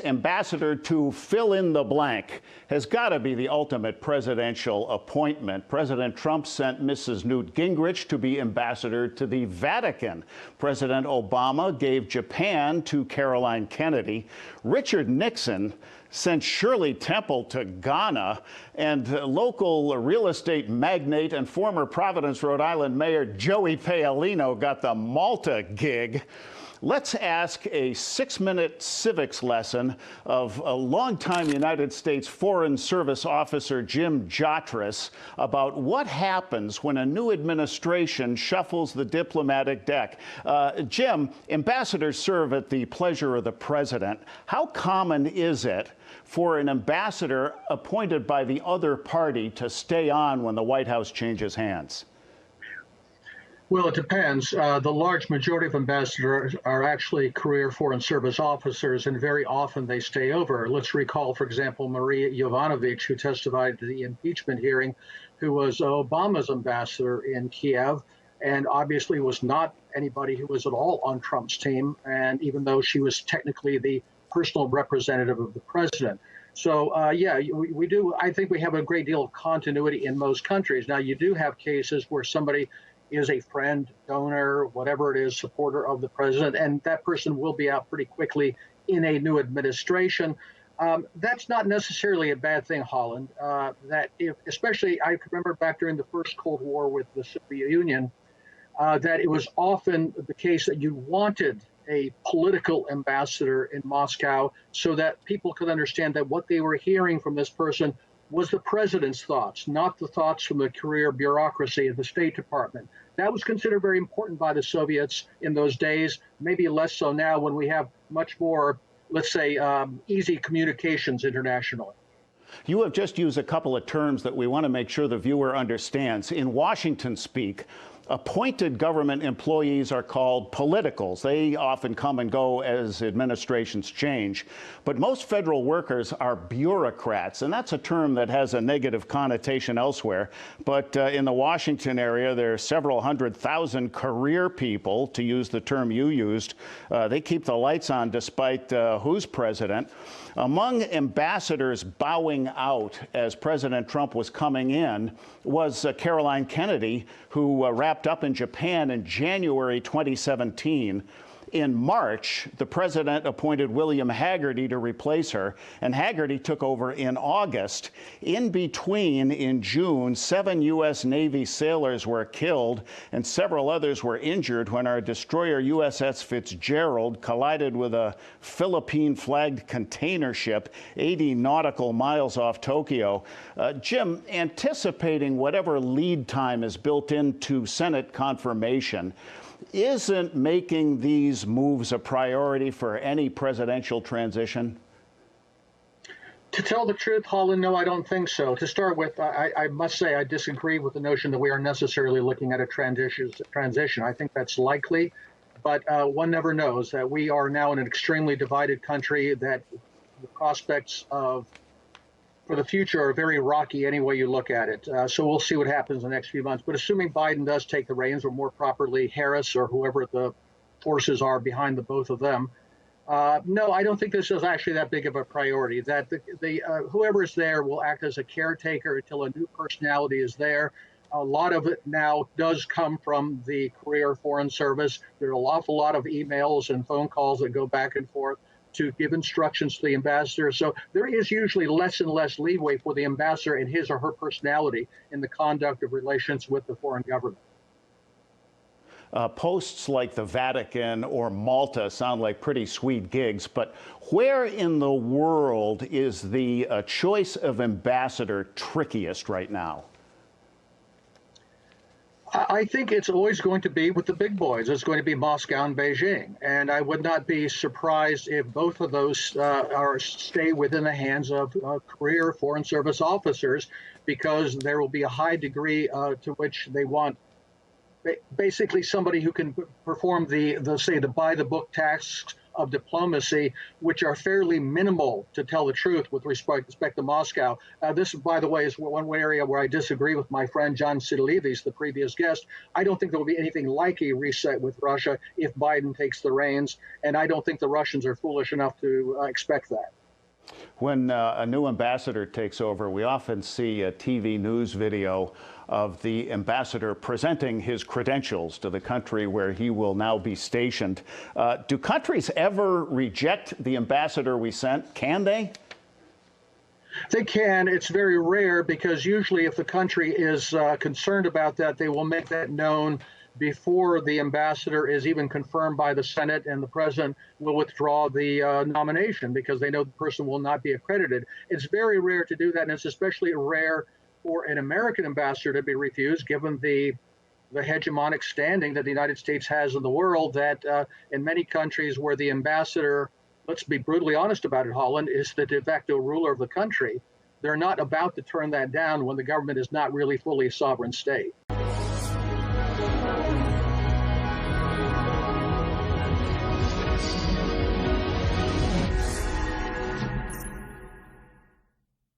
Ambassador to fill in the blank has got to be the ultimate presidential appointment. President Trump sent Mrs. Newt Gingrich to be ambassador to the Vatican. President Obama gave Japan to Caroline Kennedy. Richard Nixon sent Shirley Temple to Ghana, and local real estate magnate and former Providence, Rhode Island Mayor Joey Paolino got the Malta gig. Let's ask a 6-minute civics lesson of a longtime United States Foreign Service officer Jim Jatras about what happens when a new administration shuffles the diplomatic deck. Jim, ambassadors serve at the pleasure of the president. How common is it for an ambassador appointed by the other party to stay on when the White House changes hands? Well, it depends. The large majority of ambassadors are actually career Foreign Service officers, and very often they stay over. Let's recall, for example, Maria Yovanovitch, who testified to the impeachment hearing, who was Obama's ambassador in Kiev, and obviously was not anybody who was at all on Trump's team, and even though she was technically the personal representative of the president. So, yeah, we do. I think we have a great deal of continuity in most countries. Now, you do have cases where somebody is a friend, donor, whatever it is, supporter of the president, and that person will be out pretty quickly in a new administration. That's not necessarily a bad thing, Holland. Especially, I remember back during the first Cold War with the Soviet Union, that it was often the case that you wanted a political ambassador in Moscow so that people could understand that what they were hearing from this person was the president's thoughts, not the thoughts from the career bureaucracy of the State Department. That was considered very important by the Soviets in those days, maybe less so now when we have much more, let's say, easy communications internationally. You have just used a couple of terms that we want to make sure the viewer understands. In Washington speak, appointed government employees are called politicals. They often come and go as administrations change. But most federal workers are bureaucrats, and that's a term that has a negative connotation elsewhere. But in the Washington area, there are several 100,000 career people, to use the term you used. They keep the lights on despite who's president. Among ambassadors bowing out as President Trump was coming in was Caroline Kennedy, who wrapped up in Japan in January 2017. In March, the president appointed William Hagerty to replace her, and Hagerty took over in August. In between, in June, 7 U.S. Navy sailors were killed and several others were injured when our destroyer USS Fitzgerald collided with a Philippine-flagged container ship 80 nautical miles off Tokyo. Jim, anticipating whatever lead time is built into Senate confirmation, isn't making these moves a priority for any presidential transition? To tell the truth, Holland, no, I don't think so. To start with, I must say I disagree with the notion that we are necessarily looking at a transition. I think that's likely, but one never knows. That we are now in an extremely divided country, that the prospects for the future are very rocky any way you look at it. So we'll see what happens in the next few months. But assuming Biden does take the reins, or more properly Harris or whoever the forces are behind the both of them, no, I don't think this is actually that big of a priority. That whoever is there will act as a caretaker until a new personality is there. A lot of it now does come from the career Foreign Service. There are an awful lot of emails and phone calls that go back and forth to give instructions to the ambassador. So there is usually less and less leeway for the ambassador and his or her personality in the conduct of relations with the foreign government. Posts like the Vatican or Malta sound like pretty sweet gigs, but where in the world is the choice of ambassador trickiest right now? I think it's always going to be with the big boys. It's going to be Moscow and Beijing. And I would not be surprised if both of those stay within the hands of career Foreign Service officers, because there will be a high degree to which they want basically somebody who can perform the by the book tasks of diplomacy, which are fairly minimal, to tell the truth, with respect to Moscow. This, by the way, is one area where I disagree with my friend John Sidolides, the previous guest. I don't think there will be anything like a reset with Russia if Biden takes the reins, and I don't think the Russians are foolish enough to expect that. When a new ambassador takes over, we often see a TV news video of the ambassador presenting his credentials to the country where he will now be stationed. Do countries ever reject the ambassador we sent? Can they? They can. It's very rare, because usually if the country is concerned about that, they will make that known before the ambassador is even confirmed by the Senate, and the president will withdraw the nomination because they know the person will not be accredited. It's very rare to do that, and it's especially rare for an American ambassador to be refused, given the hegemonic standing that the United States has in the world, that in many countries where the ambassador, let's be brutally honest about it, Holland, is the de facto ruler of the country, they're not about to turn that down when the government is not really fully a sovereign state.